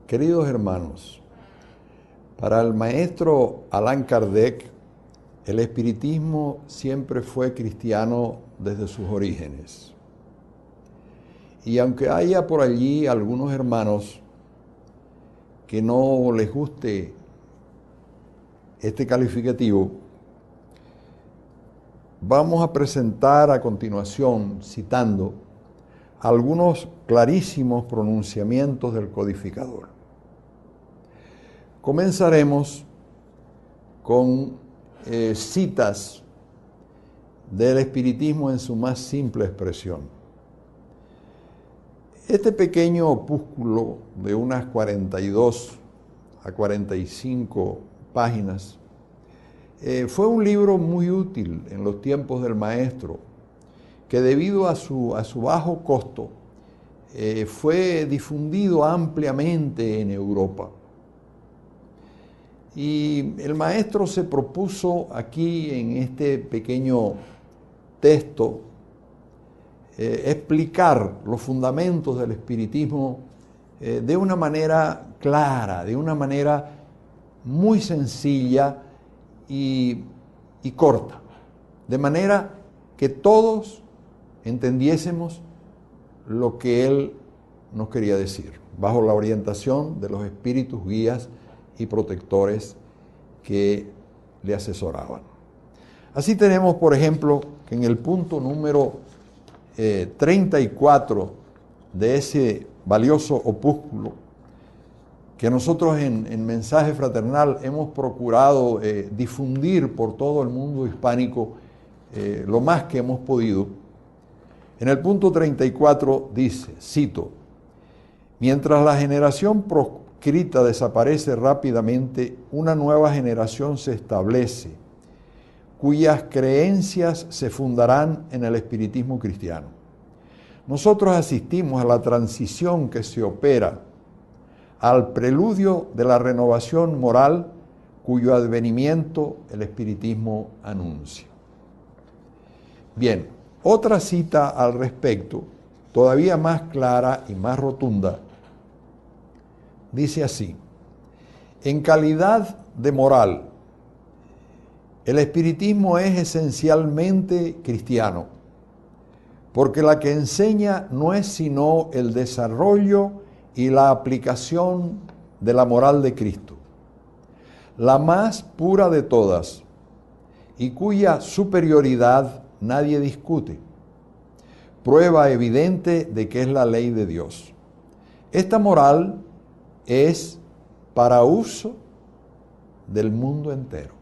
Queridos hermanos, para el maestro Allan Kardec, el espiritismo siempre fue cristiano desde sus orígenes. Y aunque haya por allí algunos hermanos que no les guste este calificativo, vamos a presentar a continuación, citando algunos clarísimos pronunciamientos del codificador. Comenzaremos con citas del espiritismo en su más simple expresión. Este pequeño opúsculo de unas 42 a 45 páginas fue un libro muy útil en los tiempos del maestro, que debido a su bajo costo fue difundido ampliamente en Europa. Y el maestro se propuso aquí en este pequeño texto explicar los fundamentos del espiritismo de una manera clara, de una manera muy sencilla y corta, de manera que todos entendiésemos lo que él nos quería decir, bajo la orientación de los espíritus guías y protectores que le asesoraban. Así tenemos, por ejemplo, que en el punto número 34 de ese valioso opúsculo, que nosotros en Mensaje Fraternal hemos procurado difundir por todo el mundo hispánico lo más que hemos podido, en el punto 34 dice, cito, mientras la generación proscrita desaparece rápidamente, una nueva generación se establece, cuyas creencias se fundarán en el espiritismo cristiano. Nosotros asistimos a la transición que se opera, al preludio de la renovación moral, cuyo advenimiento el espiritismo anuncia. Bien, otra cita al respecto, todavía más clara y más rotunda, dice así, en calidad de moral, el espiritismo es esencialmente cristiano, porque la que enseña no es sino el desarrollo y la aplicación de la moral de Cristo, la más pura de todas, y cuya superioridad nadie discute, prueba evidente de que es la ley de Dios. Esta moral es para uso del mundo entero.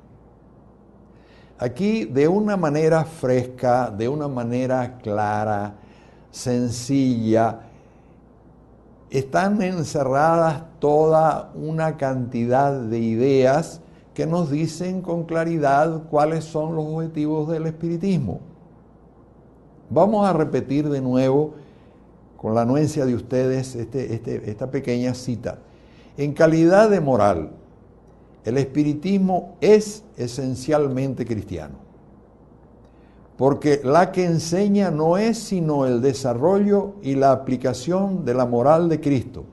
Aquí, de una manera fresca, de una manera clara, sencilla, están encerradas toda una cantidad de ideas que nos dicen con claridad cuáles son los objetivos del espiritismo. Vamos a repetir de nuevo, con la anuencia de ustedes, esta pequeña cita. En calidad de moral, el espiritismo es esencialmente cristiano, porque la que enseña no es sino el desarrollo y la aplicación de la moral de Cristo,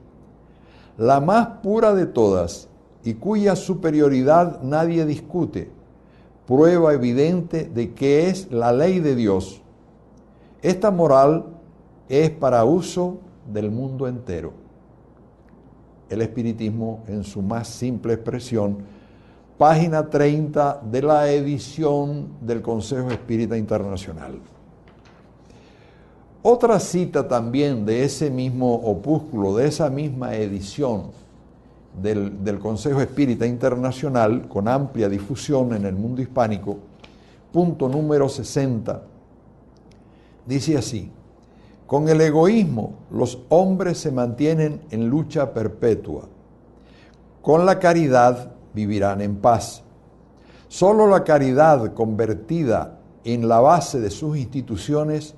la más pura de todas y cuya superioridad nadie discute, prueba evidente de que es la ley de Dios. Esta moral es para uso del mundo entero. El espiritismo en su más simple expresión, página 30 de la edición del Consejo Espírita Internacional. Otra cita también de ese mismo opúsculo, de esa misma edición del Consejo Espírita Internacional, con amplia difusión en el mundo hispánico, punto número 60, dice así, con el egoísmo los hombres se mantienen en lucha perpetua, con la caridad vivirán en paz. Solo la caridad convertida en la base de sus instituciones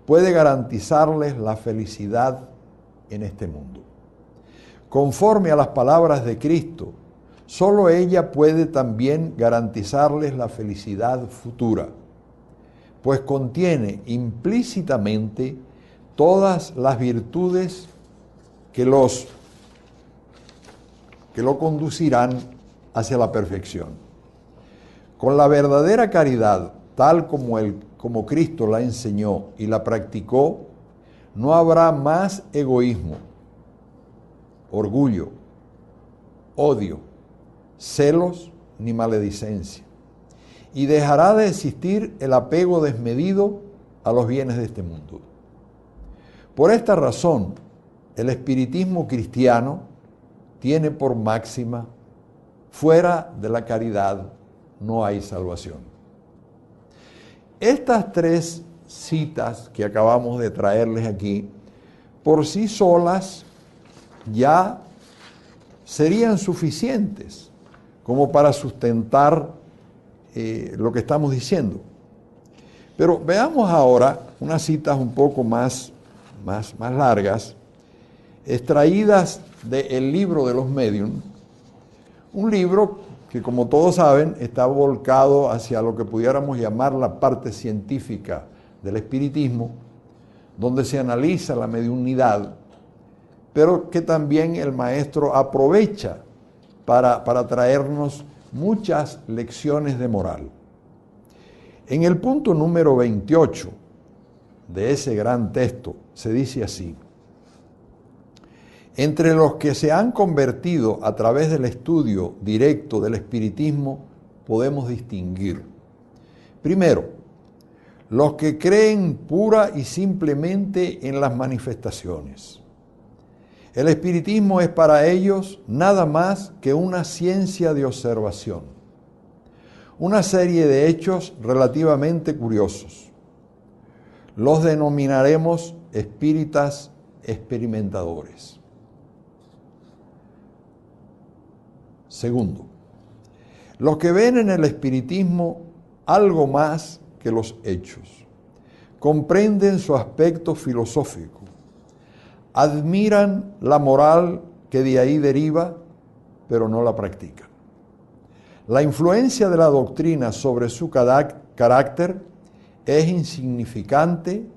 puede garantizarles la felicidad en este mundo. Conforme a las palabras de Cristo, solo ella puede también garantizarles la felicidad futura, pues contiene implícitamente todas las virtudes que los que lo conducirán hacia la perfección. Con la verdadera caridad, tal como Cristo la enseñó y la practicó, no habrá más egoísmo, orgullo, odio, celos ni maledicencia. Y dejará de existir el apego desmedido a los bienes de este mundo. Por esta razón, el espiritismo cristiano tiene por máxima: fuera de la caridad no hay salvación. Estas tres citas que acabamos de traerles aquí, por sí solas ya serían suficientes como para sustentar lo que estamos diciendo. Pero veamos ahora unas citas un poco más largas, extraídas del libro de los Medium, un libro que, como todos saben, está volcado hacia lo que pudiéramos llamar la parte científica del espiritismo, donde se analiza la mediunidad, pero que también el maestro aprovecha para traernos muchas lecciones de moral. En el punto número 28 de ese gran texto se dice así: entre los que se han convertido a través del estudio directo del espiritismo podemos distinguir, primero, los que creen pura y simplemente en las manifestaciones. El espiritismo es para ellos nada más que una ciencia de observación, una serie de hechos relativamente curiosos. Los denominaremos espíritas experimentadores. Segundo, los que ven en el espiritismo algo más que los hechos, comprenden su aspecto filosófico, admiran la moral que de ahí deriva, pero no la practican. La influencia de la doctrina sobre su carácter es insignificante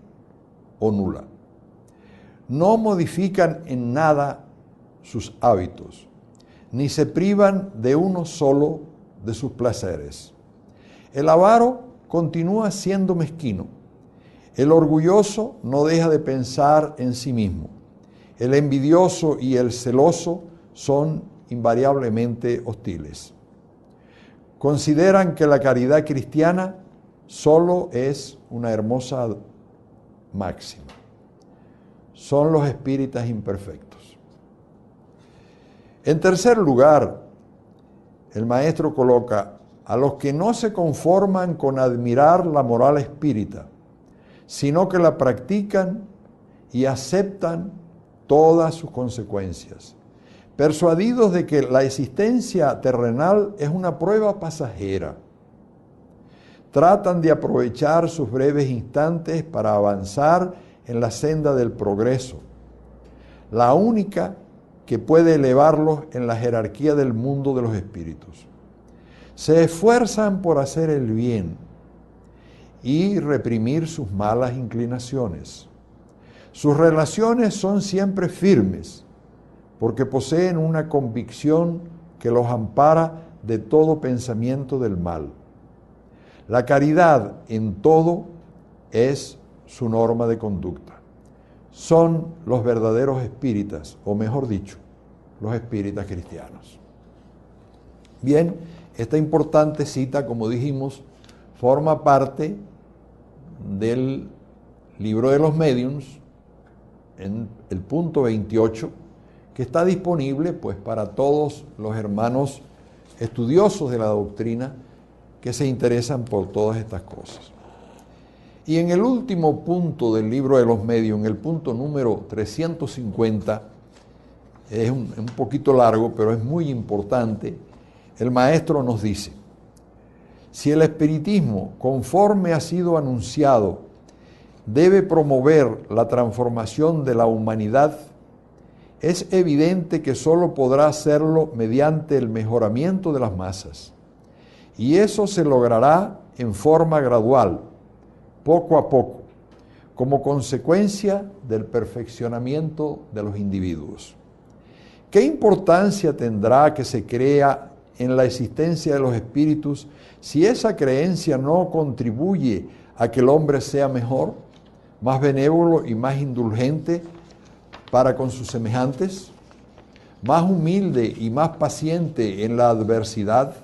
o nula. No modifican en nada sus hábitos, ni se privan de uno solo de sus placeres. El avaro continúa siendo mezquino. El orgulloso no deja de pensar en sí mismo. El envidioso y el celoso son invariablemente hostiles. Consideran que la caridad cristiana solo es una hermosa máxima. Son los espíritas imperfectos. En tercer lugar, el maestro coloca a los que no se conforman con admirar la moral espírita, sino que la practican y aceptan todas sus consecuencias, persuadidos de que la existencia terrenal es una prueba pasajera. Tratan de aprovechar sus breves instantes para avanzar en la senda del progreso, la única que puede elevarlos en la jerarquía del mundo de los espíritus. Se esfuerzan por hacer el bien y reprimir sus malas inclinaciones. Sus relaciones son siempre firmes, porque poseen una convicción que los ampara de todo pensamiento del mal. La caridad en todo es su norma de conducta. Son los verdaderos espíritas, o mejor dicho, los espíritas cristianos. Bien, esta importante cita, como dijimos, forma parte del libro de los Mediums, en el punto 28, que está disponible pues para todos los hermanos estudiosos de la doctrina que se interesan por todas estas cosas. Y en el último punto del libro de los Mediums, en el punto número 350, es un poquito largo, pero es muy importante, el maestro nos dice: si el espiritismo, conforme ha sido anunciado, debe promover la transformación de la humanidad, es evidente que solo podrá hacerlo mediante el mejoramiento de las masas. Y eso se logrará en forma gradual, poco a poco, como consecuencia del perfeccionamiento de los individuos. ¿Qué importancia tendrá que se crea en la existencia de los espíritus si esa creencia no contribuye a que el hombre sea mejor, más benévolo y más indulgente para con sus semejantes, más humilde y más paciente en la adversidad?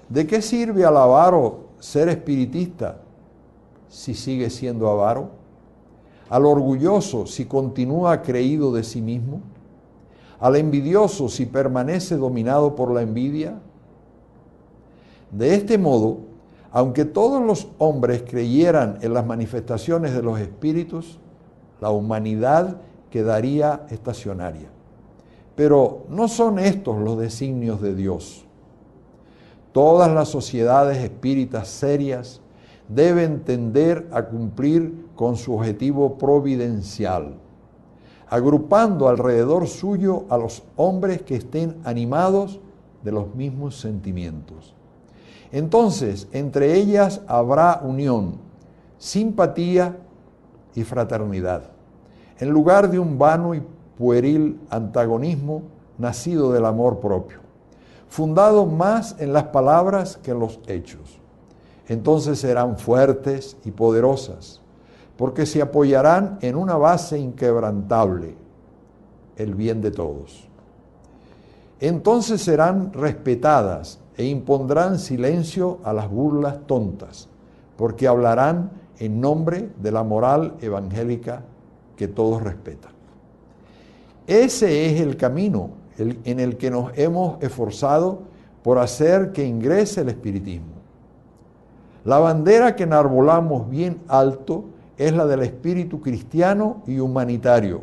¿De qué sirve al avaro ser espiritista si sigue siendo avaro? ¿Al orgulloso si continúa creído de sí mismo? ¿Al envidioso si permanece dominado por la envidia? De este modo, aunque todos los hombres creyeran en las manifestaciones de los espíritus, la humanidad quedaría estacionaria. Pero no son estos los designios de Dios. Todas las sociedades espíritas serias deben tender a cumplir con su objetivo providencial, agrupando alrededor suyo a los hombres que estén animados de los mismos sentimientos. Entonces, entre ellas habrá unión, simpatía y fraternidad, en lugar de un vano y pueril antagonismo nacido del amor propio, fundado más en las palabras que en los hechos. Entonces serán fuertes y poderosas, porque se apoyarán en una base inquebrantable, el bien de todos. Entonces serán respetadas e impondrán silencio a las burlas tontas, porque hablarán en nombre de la moral evangélica que todos respetan. Ese es el camino en el que nos hemos esforzado por hacer que ingrese el espiritismo. La bandera que enarbolamos bien alto es la del espíritu cristiano y humanitario,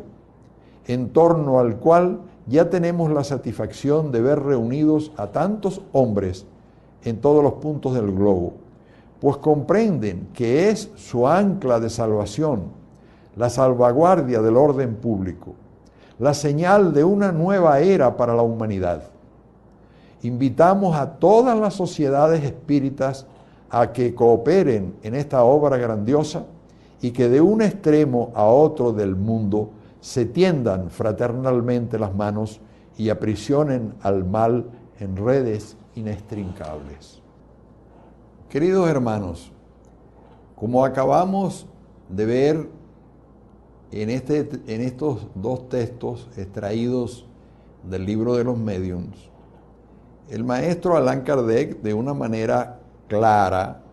en torno al cual ya tenemos la satisfacción de ver reunidos a tantos hombres en todos los puntos del globo, pues comprenden que es su ancla de salvación, la salvaguardia del orden público, la señal de una nueva era para la humanidad. Invitamos a todas las sociedades espíritas a que cooperen en esta obra grandiosa y que de un extremo a otro del mundo se tiendan fraternalmente las manos y aprisionen al mal en redes inextricables. Queridos hermanos, como acabamos de ver en estos dos textos extraídos del libro de los Mediums, el maestro Allan Kardec, de una manera clara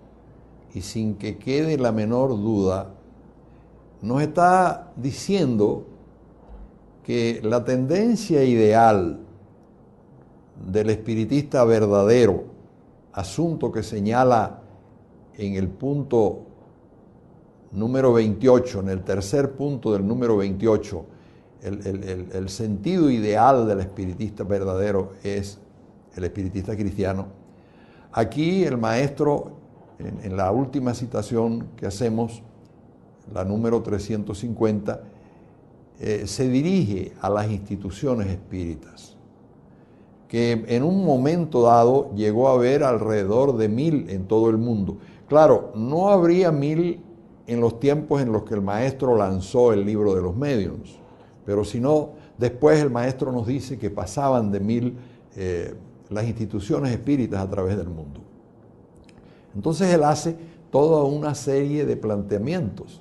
y sin que quede la menor duda, nos está diciendo que la tendencia ideal del espiritista verdadero, asunto que señala en el punto número 28, en el tercer punto del número 28, el sentido ideal del espiritista verdadero es el espiritista cristiano. Aquí el maestro, en la última citación que hacemos, la número 350, se dirige a las instituciones espíritas, que en un momento dado llegó a haber alrededor de 1000 en todo el mundo. Claro, no habría 1000 en los tiempos en los que el maestro lanzó el libro de los Mediums, pero si no, después el maestro nos dice que pasaban de 1000 las instituciones espíritas a través del mundo. Entonces él hace toda una serie de planteamientos,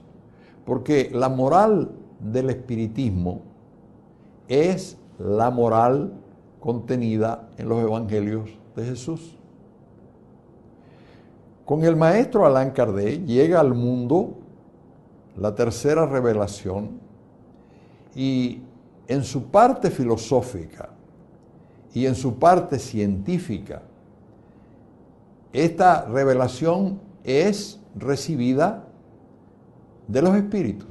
porque la moral del espiritismo es la moral contenida en los evangelios de Jesús. Con el maestro Allan Kardec llega al mundo la tercera revelación y en su parte filosófica y en su parte científica, esta revelación es recibida de los espíritus.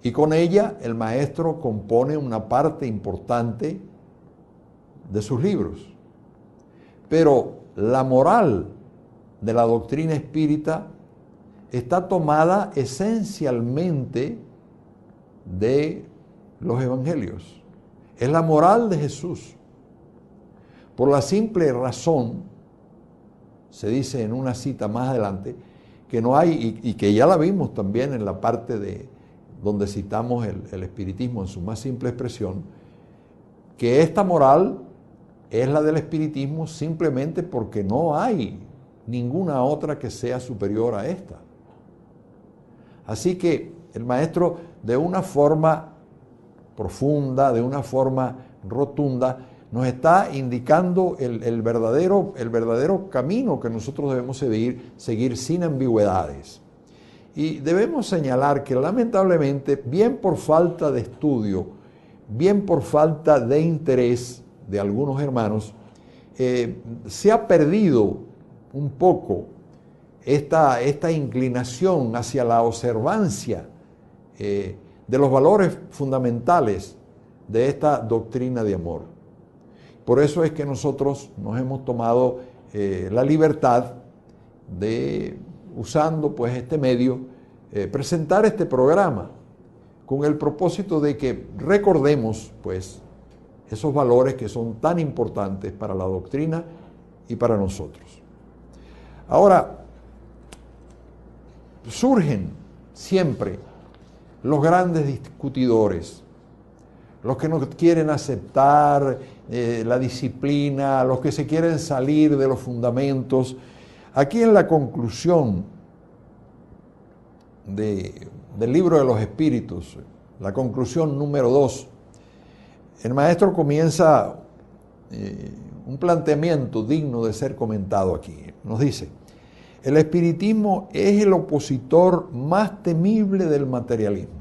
Y con ella el maestro compone una parte importante de sus libros. Pero la moral de la doctrina espírita está tomada esencialmente de los evangelios. Es la moral de Jesús. Por la simple razón, se dice en una cita más adelante, que no hay, y que ya la vimos también en la parte de donde citamos el espiritismo en su más simple expresión, que esta moral es la del espiritismo simplemente porque no hay ninguna otra que sea superior a esta. Así que el maestro, de una forma profunda, de una forma rotunda, nos está indicando el verdadero camino que nosotros debemos seguir sin ambigüedades. Y debemos señalar que lamentablemente, bien por falta de estudio, bien por falta de interés de algunos hermanos, se ha perdido un poco esta inclinación hacia la observancia de los valores fundamentales de esta doctrina de amor. Por eso es que nosotros nos hemos tomado la libertad de, usando pues este medio, presentar este programa con el propósito de que recordemos pues esos valores que son tan importantes para la doctrina y para nosotros. Ahora, surgen siempre los grandes discutidores, los que no quieren aceptar la disciplina, los que se quieren salir de los fundamentos. Aquí en la conclusión del libro de los Espíritus, la conclusión número 2, el maestro comienza un planteamiento digno de ser comentado aquí. Nos dice: el espiritismo es el opositor más temible del materialismo.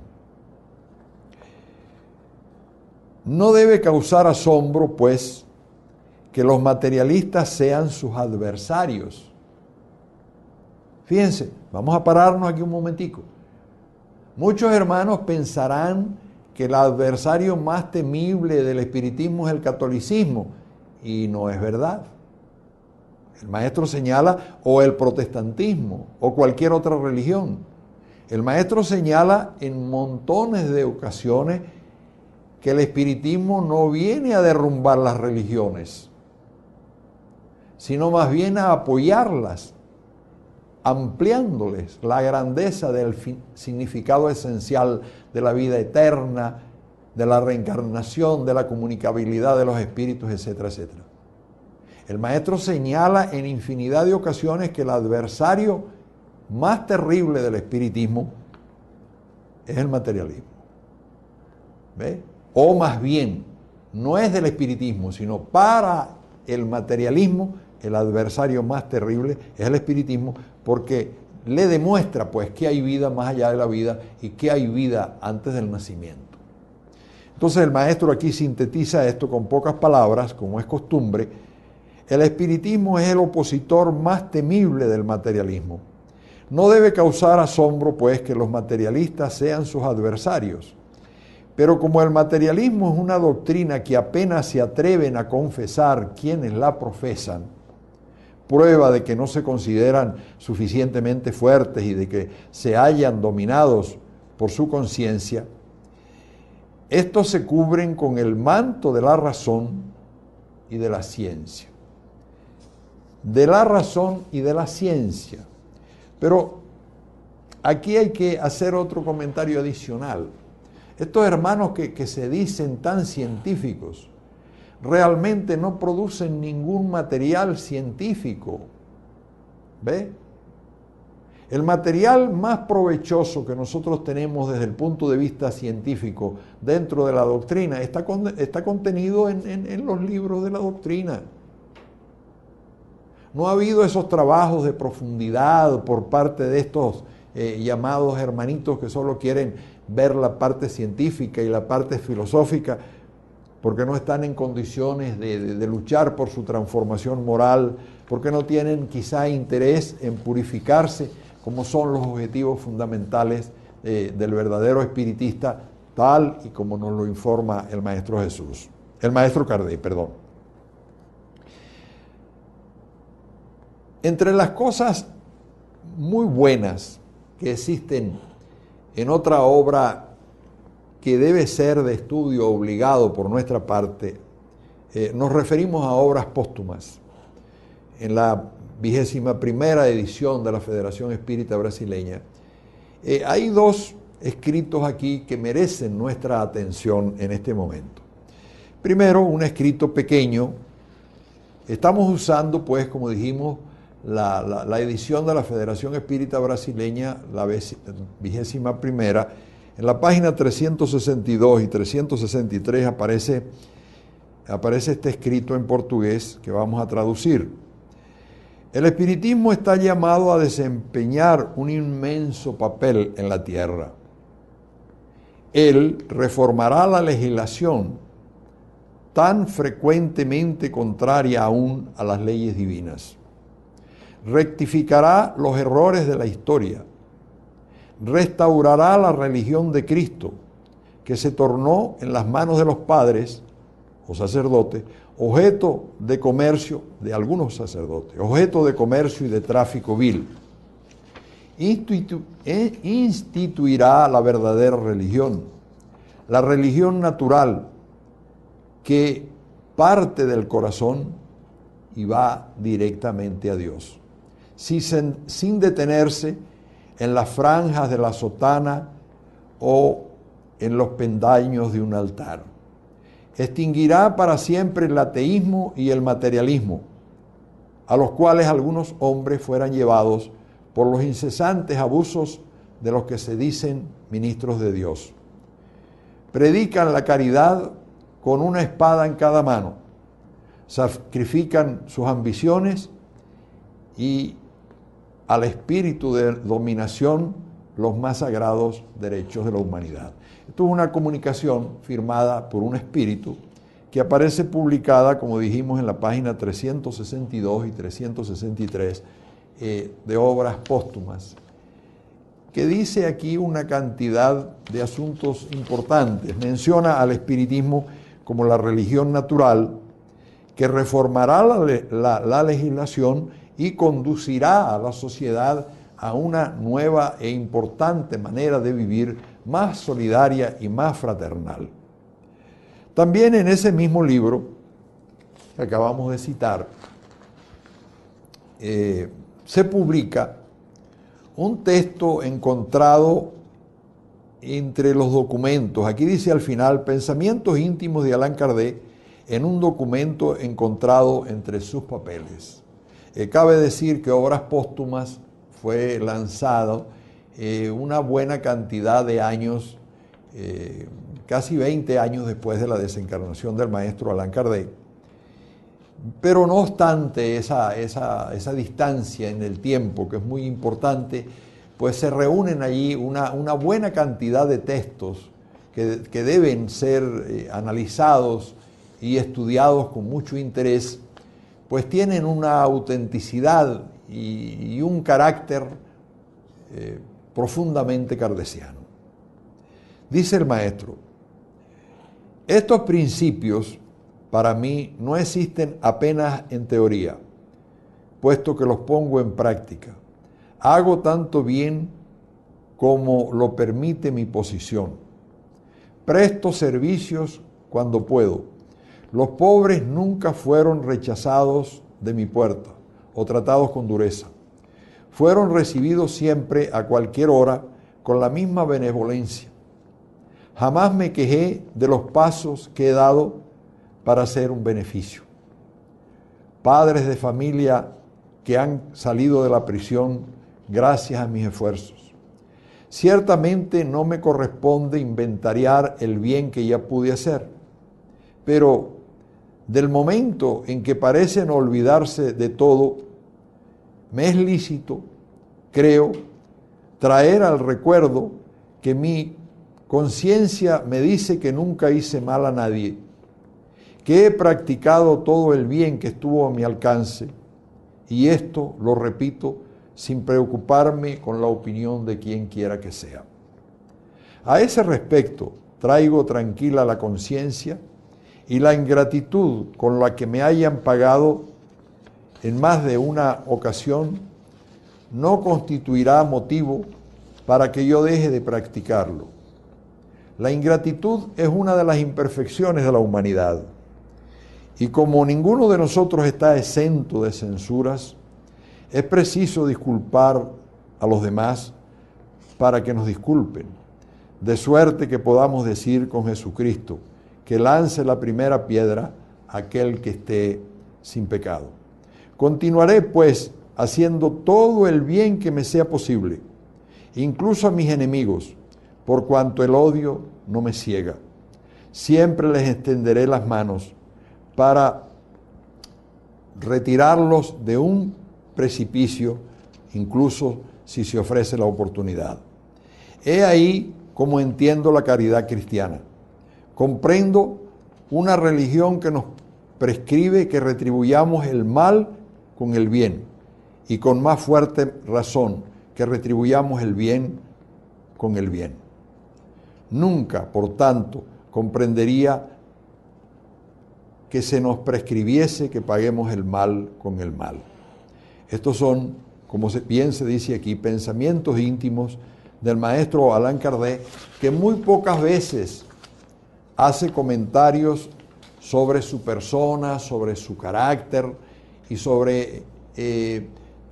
No debe causar asombro, pues, que los materialistas sean sus adversarios. Fíjense, vamos a pararnos aquí un momentico. Muchos hermanos pensarán que el adversario más temible del espiritismo es el catolicismo, y no es verdad. El maestro señala, o el protestantismo, o cualquier otra religión. El maestro señala en montones de ocasiones que el espiritismo no viene a derrumbar las religiones, sino más bien a apoyarlas, ampliándoles la grandeza del significado esencial de la vida eterna, de la reencarnación, de la comunicabilidad de los espíritus, etcétera, etcétera. El maestro señala en infinidad de ocasiones que el adversario más terrible del espiritismo es el materialismo. ¿Ve? O más bien, no es del espiritismo, sino para el materialismo, el adversario más terrible es el espiritismo, porque le demuestra pues que hay vida más allá de la vida y que hay vida antes del nacimiento. Entonces el maestro aquí sintetiza esto con pocas palabras, como es costumbre. El espiritismo es el opositor más temible del materialismo. No debe causar asombro pues que los materialistas sean sus adversarios. Pero como el materialismo es una doctrina que apenas se atreven a confesar quienes la profesan, prueba de que no se consideran suficientemente fuertes y de que se hallan dominados por su conciencia, estos se cubren con el manto de la razón y de la ciencia. De la razón y de la ciencia. Pero aquí hay que hacer otro comentario adicional. Estos hermanos que se dicen tan científicos, realmente no producen ningún material científico. ¿Ve? El material más provechoso que nosotros tenemos desde el punto de vista científico dentro de la doctrina está contenido en los libros de la doctrina. No ha habido esos trabajos de profundidad por parte de estos llamados hermanitos que solo quieren ver la parte científica y la parte filosófica, porque no están en condiciones de luchar por su transformación moral, porque no tienen quizá interés en purificarse, como son los objetivos fundamentales del verdadero espiritista, tal y como nos lo informa el Maestro Jesús, el Maestro Kardec, perdón. Entre las cosas muy buenas que existen en otra obra que debe ser de estudio obligado por nuestra parte, nos referimos a obras póstumas. En la 21ª edición de la Federación Espírita Brasileña, hay dos escritos aquí que merecen nuestra atención en este momento. Primero, un escrito pequeño. Estamos usando, pues, como dijimos, la edición de la Federación Espírita Brasileña, la 21ª. En la página 362 y 363 aparece este escrito en portugués que vamos a traducir. El espiritismo está llamado a desempeñar un inmenso papel en la tierra. Él reformará la legislación tan frecuentemente contraria aún a las leyes divinas. Rectificará los errores de la historia. Restaurará la religión de Cristo, que se tornó en las manos de los padres o sacerdotes, objeto de comercio de algunos sacerdotes, objeto de comercio y de tráfico vil. Instituirá la verdadera religión, la religión natural, que parte del corazón y va directamente a Dios, sin detenerse en las franjas de la sotana o en los pendaños de un altar. Extinguirá para siempre el ateísmo y el materialismo, a los cuales algunos hombres fueran llevados por los incesantes abusos de los que se dicen ministros de Dios. Predican la caridad con una espada en cada mano, sacrifican sus ambiciones y al espíritu de dominación los más sagrados derechos de la humanidad. Esto es una comunicación firmada por un espíritu que aparece publicada, como dijimos, en la página 362 y 363 de Obras Póstumas, que dice aquí una cantidad de asuntos importantes. Menciona al espiritismo como la religión natural que reformará la legislación y conducirá a la sociedad a una nueva e importante manera de vivir, más solidaria y más fraternal. También en ese mismo libro que acabamos de citar, se publica un texto encontrado entre los documentos. Aquí dice al final, pensamientos íntimos de Allan Kardec en un documento encontrado entre sus papeles. Cabe decir que Obras Póstumas fue lanzado una buena cantidad de años, casi 20 años después de la desencarnación del maestro Allan Kardec. Pero no obstante esa distancia en el tiempo, que es muy importante, pues se reúnen allí una buena cantidad de textos que deben ser analizados y estudiados con mucho interés, pues tienen una autenticidad y un carácter profundamente kardeciano. Dice el maestro, estos principios para mí no existen apenas en teoría, puesto que los pongo en práctica. Hago tanto bien como lo permite mi posición. Presto servicios cuando puedo. Los pobres nunca fueron rechazados de mi puerta o tratados con dureza. Fueron recibidos siempre a cualquier hora con la misma benevolencia. Jamás me quejé de los pasos que he dado para hacer un beneficio. Padres de familia que han salido de la prisión gracias a mis esfuerzos. Ciertamente no me corresponde inventariar el bien que ya pude hacer, pero del momento en que parecen olvidarse de todo, me es lícito, creo, traer al recuerdo que mi conciencia me dice que nunca hice mal a nadie, que he practicado todo el bien que estuvo a mi alcance, y esto lo repito sin preocuparme con la opinión de quien quiera que sea. A ese respecto, traigo tranquila la conciencia y la ingratitud con la que me hayan pagado en más de una ocasión no constituirá motivo para que yo deje de practicarlo. La ingratitud es una de las imperfecciones de la humanidad. Y como ninguno de nosotros está exento de censuras, es preciso disculpar a los demás para que nos disculpen, de suerte que podamos decir con Jesucristo, que lance la primera piedra aquel que esté sin pecado. Continuaré, pues, haciendo todo el bien que me sea posible, incluso a mis enemigos, por cuanto el odio no me ciega. Siempre les extenderé las manos para retirarlos de un precipicio, incluso si se ofrece la oportunidad. He ahí como entiendo la caridad cristiana. Comprendo una religión que nos prescribe que retribuyamos el mal con el bien, y con más fuerte razón que retribuyamos el bien con el bien. Nunca, por tanto, comprendería que se nos prescribiese que paguemos el mal con el mal. Estos son, como bien se dice aquí, pensamientos íntimos del maestro Allan Kardec, que muy pocas veces hace comentarios sobre su persona, sobre su carácter y sobre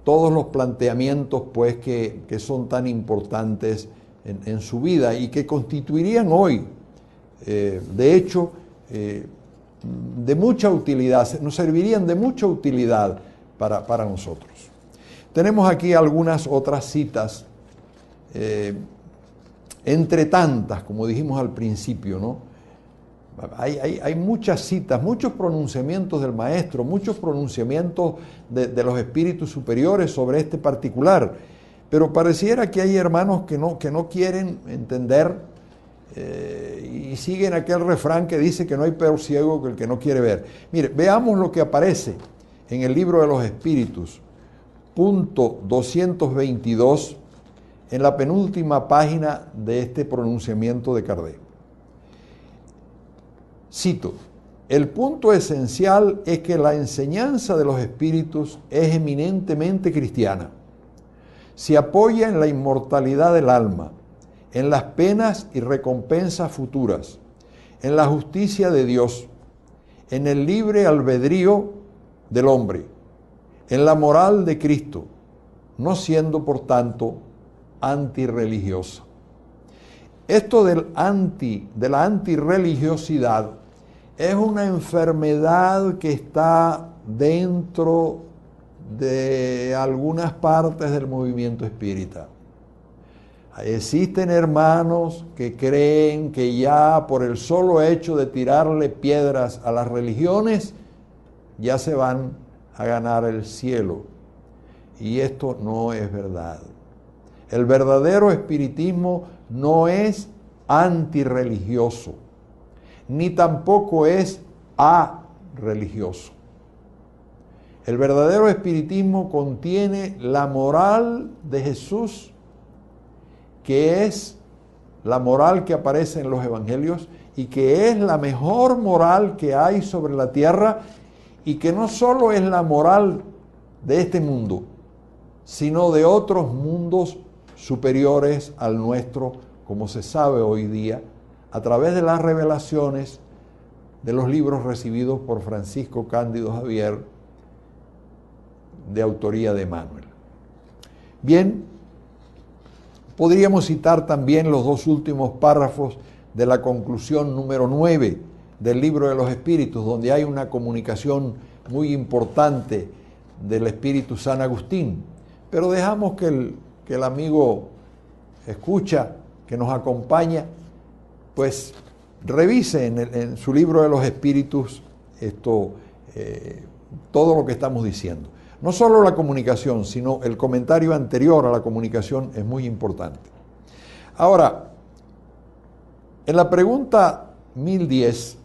todos los planteamientos pues, que son tan importantes en su vida y que constituirían hoy, de hecho, de mucha utilidad, nos servirían de mucha utilidad para nosotros. Tenemos aquí algunas otras citas, entre tantas, como dijimos al principio, ¿no? Hay muchas citas, muchos pronunciamientos del maestro, muchos pronunciamientos de los espíritus superiores sobre este particular, pero pareciera que hay hermanos que no quieren entender y siguen aquel refrán que dice que no hay peor ciego que el que no quiere ver. Mire, veamos lo que aparece en el libro de los espíritus, punto 222, en la penúltima página de este pronunciamiento de Kardec. Cito: el punto esencial es que la enseñanza de los espíritus es eminentemente cristiana. Se apoya en la inmortalidad del alma, en las penas y recompensas futuras, en la justicia de Dios, en el libre albedrío del hombre, en la moral de Cristo, no siendo por tanto antirreligiosa. Esto de la antirreligiosidad es una enfermedad que está dentro de algunas partes del movimiento espírita. Existen hermanos que creen que ya por el solo hecho de tirarle piedras a las religiones ya se van a ganar el cielo. Y esto no es verdad. El verdadero espiritismo no es antirreligioso, ni tampoco es arreligioso. El verdadero espiritismo contiene la moral de Jesús, que es la moral que aparece en los evangelios y que es la mejor moral que hay sobre la tierra, y que no solo es la moral de este mundo, sino de otros mundos superiores al nuestro, como se sabe hoy día, a través de las revelaciones de los libros recibidos por Francisco Cándido Javier, de autoría de Emmanuel. Bien, podríamos citar también los dos últimos párrafos de la conclusión número 9 del Libro de los Espíritus, donde hay una comunicación muy importante del Espíritu San Agustín. Pero dejamos que el amigo escucha, que nos acompaña, pues revise en su Libro de los Espíritus todo lo que estamos diciendo. No solo la comunicación, sino el comentario anterior a la comunicación es muy importante. Ahora, en la pregunta 1010,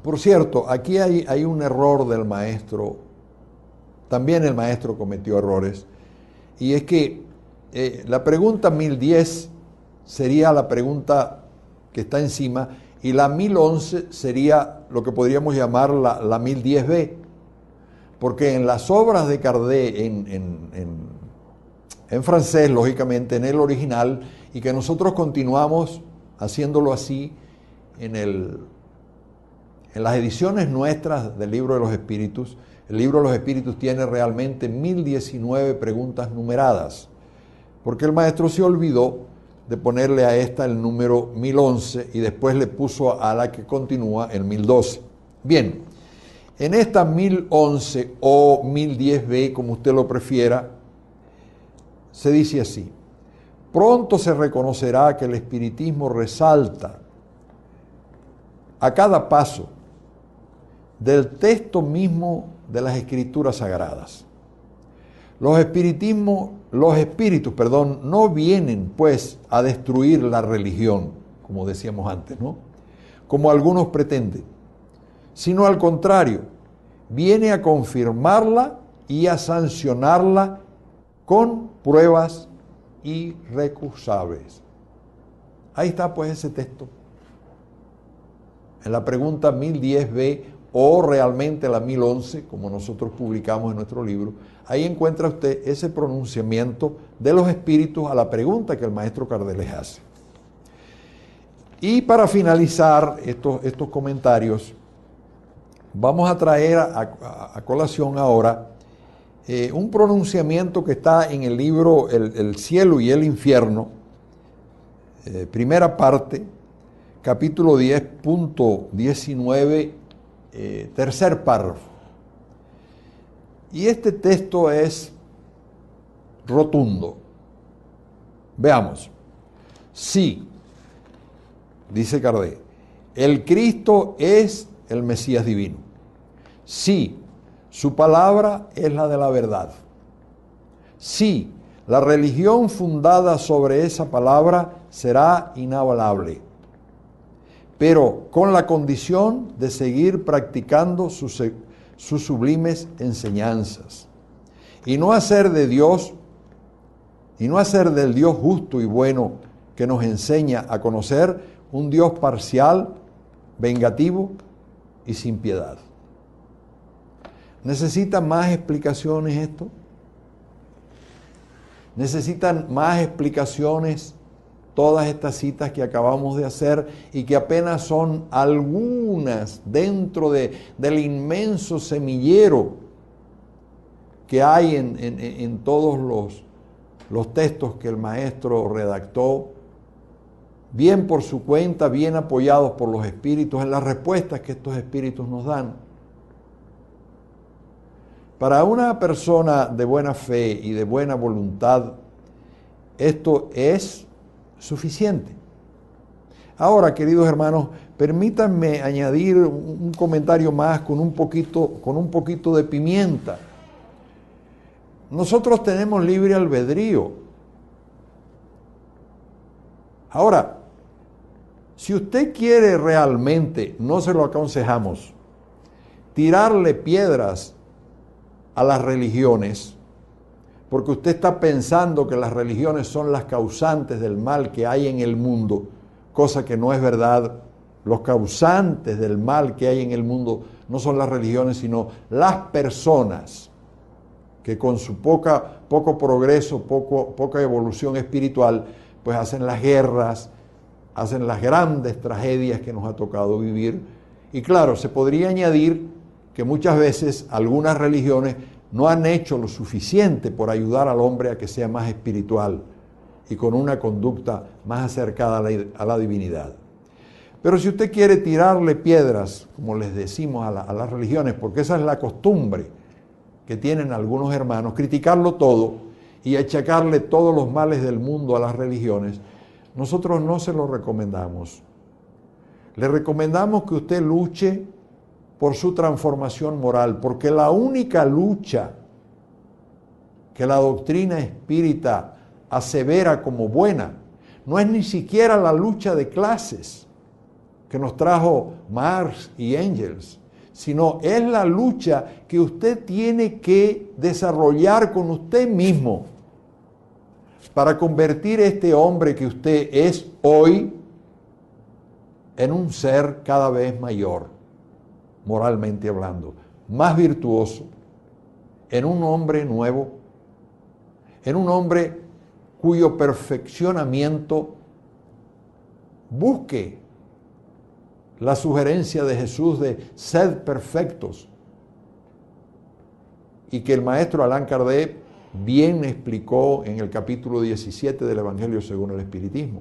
por cierto, aquí hay un error del maestro, también el maestro cometió errores, y es que la pregunta 1010 sería la pregunta que está encima, y la 1011 sería lo que podríamos llamar la 1010b, porque en las obras de Kardec, en francés, lógicamente, en el original, y que nosotros continuamos haciéndolo así en las ediciones nuestras del Libro de los Espíritus. El Libro de los Espíritus tiene realmente 1019 preguntas numeradas, porque el maestro se olvidó de ponerle a esta el número 1011 y después le puso a la que continúa el 1012. Bien, en esta 1011 o 1010b, como usted lo prefiera, se dice así: pronto se reconocerá que el espiritismo resalta a cada paso del texto mismo de las escrituras sagradas. Los espíritus, no vienen pues a destruir la religión, como decíamos antes, ¿no? Como algunos pretenden, sino al contrario, viene a confirmarla y a sancionarla con pruebas irrecusables. Ahí está pues ese texto. En la pregunta 1010b o realmente la 1011, como nosotros publicamos en nuestro libro, ahí encuentra usted ese pronunciamiento de los espíritus a la pregunta que el maestro Kardec les hace. Y para finalizar estos comentarios, vamos a traer a colación ahora un pronunciamiento que está en el libro El cielo y el infierno, primera parte, capítulo 10.19, tercer párrafo. Y este texto es rotundo. Veamos. Sí, dice Kardec, el Cristo es el Mesías divino. Sí, su palabra es la de la verdad. Sí, la religión fundada sobre esa palabra será inabalable, pero con la condición de seguir practicando sus sublimes enseñanzas y no hacer del Dios justo y bueno que nos enseña a conocer un Dios parcial, vengativo y sin piedad. ¿Necesita más explicaciones esto? ¿Necesitan más explicaciones todas estas citas que acabamos de hacer y que apenas son algunas dentro del inmenso semillero que hay en todos los textos que el maestro redactó, bien por su cuenta, bien apoyados por los espíritus, en las respuestas que estos espíritus nos dan? Para una persona de buena fe y de buena voluntad, esto es suficiente. Ahora, queridos hermanos, permítanme añadir un comentario más con un poquito de pimienta. Nosotros tenemos libre albedrío. Ahora, si usted quiere realmente, no se lo aconsejamos, tirarle piedras a las religiones, porque usted está pensando que las religiones son las causantes del mal que hay en el mundo, cosa que no es verdad. Los causantes del mal que hay en el mundo no son las religiones, sino las personas que con su poco progreso, poca evolución espiritual, pues hacen las guerras, hacen las grandes tragedias que nos ha tocado vivir. Y claro, se podría añadir que muchas veces algunas religiones no han hecho lo suficiente por ayudar al hombre a que sea más espiritual y con una conducta más acercada a la divinidad. Pero si usted quiere tirarle piedras, como les decimos a las religiones, porque esa es la costumbre que tienen algunos hermanos, criticarlo todo y achacarle todos los males del mundo a las religiones, nosotros no se lo recomendamos. Le recomendamos que usted luche por su transformación moral, porque la única lucha que la doctrina espírita asevera como buena no es ni siquiera la lucha de clases que nos trajo Marx y Engels, sino es la lucha que usted tiene que desarrollar con usted mismo para convertir este hombre que usted es hoy en un ser cada vez mayor, moralmente hablando, más virtuoso, en un hombre nuevo, en un hombre cuyo perfeccionamiento busque la sugerencia de Jesús de sed perfectos, y que el maestro Allan Kardec bien explicó en el capítulo 17 del Evangelio según el Espiritismo.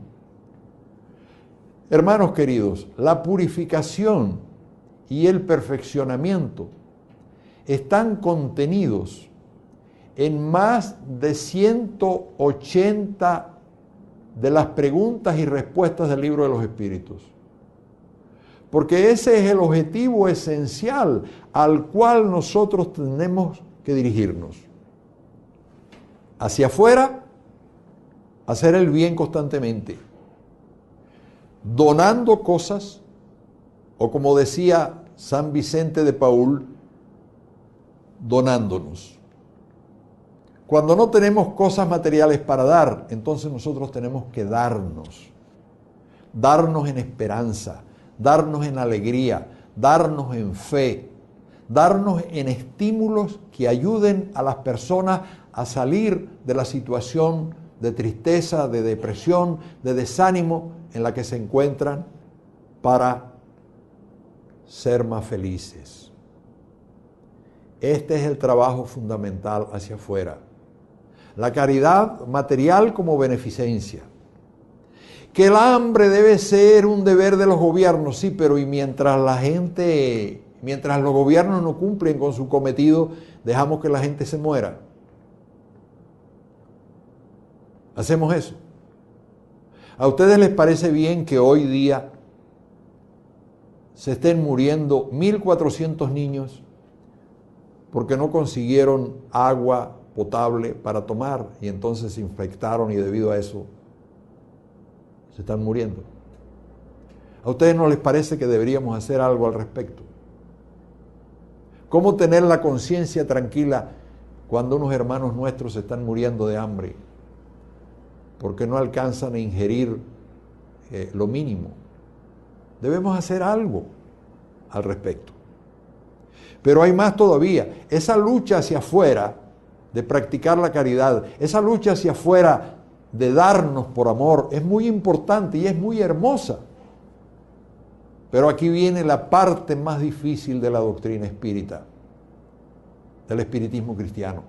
Hermanos queridos, la purificación y el perfeccionamiento están contenidos en más de 180 de las preguntas y respuestas del Libro de los Espíritus. Porque ese es el objetivo esencial al cual nosotros tenemos que dirigirnos. Hacia afuera, hacer el bien constantemente, donando cosas, o como decía San Vicente de Paúl, donándonos. Cuando no tenemos cosas materiales para dar, entonces nosotros tenemos que darnos en esperanza, darnos en alegría, darnos en fe, darnos en estímulos que ayuden a las personas a salir de la situación de tristeza, de depresión, de desánimo en la que se encuentran para ser más felices. Este es el trabajo fundamental hacia afuera. La caridad material como beneficencia. Que el hambre debe ser un deber de los gobiernos, sí, pero y mientras los gobiernos no cumplen con su cometido, dejamos que la gente se muera. ¿Hacemos eso? ¿A ustedes les parece bien que hoy día se estén muriendo 1.400 niños porque no consiguieron agua potable para tomar y entonces se infectaron y debido a eso se están muriendo? ¿A ustedes no les parece que deberíamos hacer algo al respecto? ¿Cómo tener la conciencia tranquila cuando unos hermanos nuestros se están muriendo de hambre porque no alcanzan a ingerir lo mínimo? Debemos hacer algo al respecto. Pero hay más todavía. Esa lucha hacia afuera de practicar la caridad, esa lucha hacia afuera de darnos por amor es muy importante y es muy hermosa. Pero aquí viene la parte más difícil de la doctrina espírita, del espiritismo cristiano.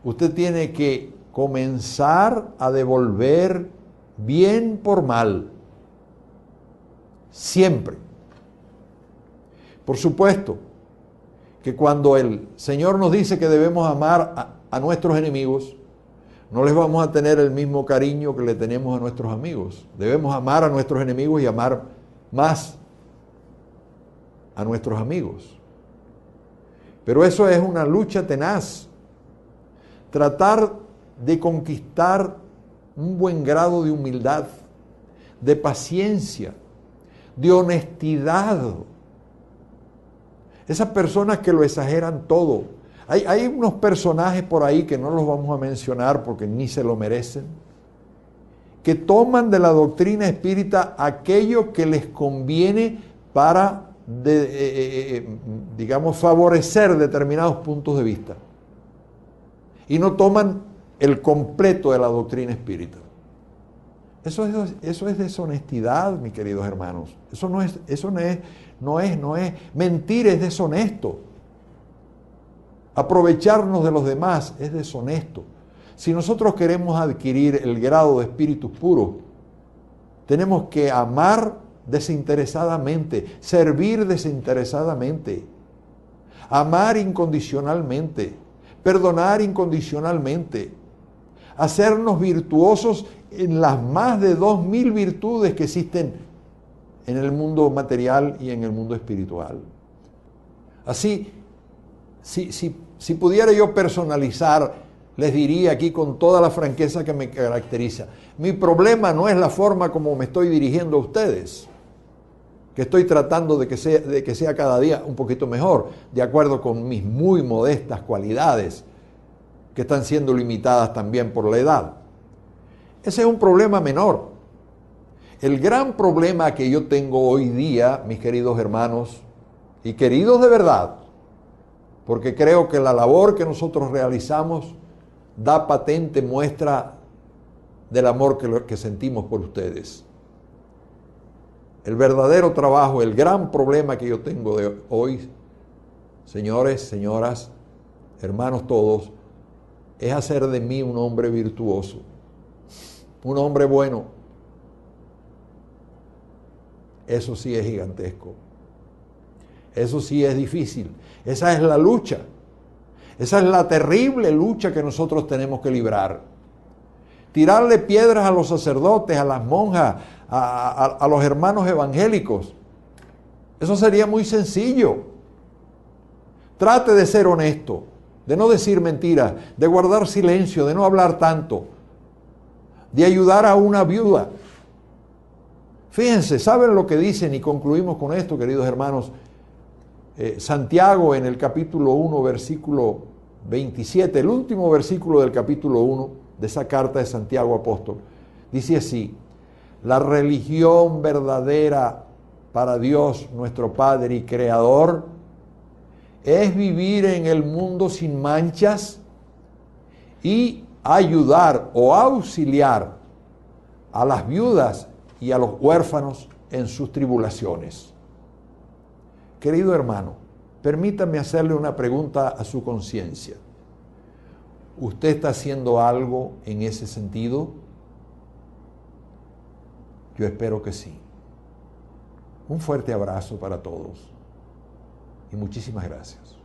Usted tiene que comenzar a devolver bien por mal. Siempre. Por supuesto que cuando el Señor nos dice que debemos amar a nuestros enemigos, no les vamos a tener el mismo cariño que le tenemos a nuestros amigos. Debemos amar a nuestros enemigos y amar más a nuestros amigos. Pero eso es una lucha tenaz. Tratar de conquistar un buen grado de humildad, de paciencia, de honestidad. Esas personas que lo exageran todo. Hay unos personajes por ahí que no los vamos a mencionar porque ni se lo merecen, que toman de la doctrina espírita aquello que les conviene para, digamos, favorecer determinados puntos de vista. Y no toman el completo de la doctrina espírita. Eso es deshonestidad, mis queridos hermanos. Eso no es mentir, es deshonesto. Aprovecharnos de los demás es deshonesto. Si nosotros queremos adquirir el grado de espíritus puros, tenemos que amar desinteresadamente, servir desinteresadamente, amar incondicionalmente, perdonar incondicionalmente, hacernos virtuosos en las más de 2000 virtudes que existen en el mundo material y en el mundo espiritual. Así, si pudiera yo personalizar, les diría aquí con toda la franqueza que me caracteriza, mi problema no es la forma como me estoy dirigiendo a ustedes, que estoy tratando de que sea cada día un poquito mejor, de acuerdo con mis muy modestas cualidades, que están siendo limitadas también por la edad. Ese es un problema menor. El gran problema que yo tengo hoy día, mis queridos hermanos, y queridos de verdad, porque creo que la labor que nosotros realizamos da patente muestra del amor que sentimos por ustedes. El verdadero trabajo, el gran problema que yo tengo de hoy, señores, señoras, hermanos todos, es hacer de mí un hombre virtuoso, un hombre bueno. Eso sí es gigantesco. Eso sí es difícil. Esa es la lucha. Esa es la terrible lucha que nosotros tenemos que librar. Tirarle piedras a los sacerdotes, a las monjas, a los hermanos evangélicos. Eso sería muy sencillo. Trate de ser honesto, de no decir mentiras, de guardar silencio, de no hablar tanto, de ayudar a una viuda. Fíjense, ¿saben lo que dicen? Y concluimos con esto, queridos hermanos. Santiago en el capítulo 1, versículo 27, el último versículo del capítulo 1 de esa carta de Santiago apóstol, dice así: la religión verdadera para Dios, nuestro Padre y Creador, es vivir en el mundo sin manchas y ayudar o auxiliar a las viudas y a los huérfanos en sus tribulaciones. Querido hermano, permítame hacerle una pregunta a su conciencia. ¿Usted está haciendo algo en ese sentido? Yo espero que sí. Un fuerte abrazo para todos y muchísimas gracias.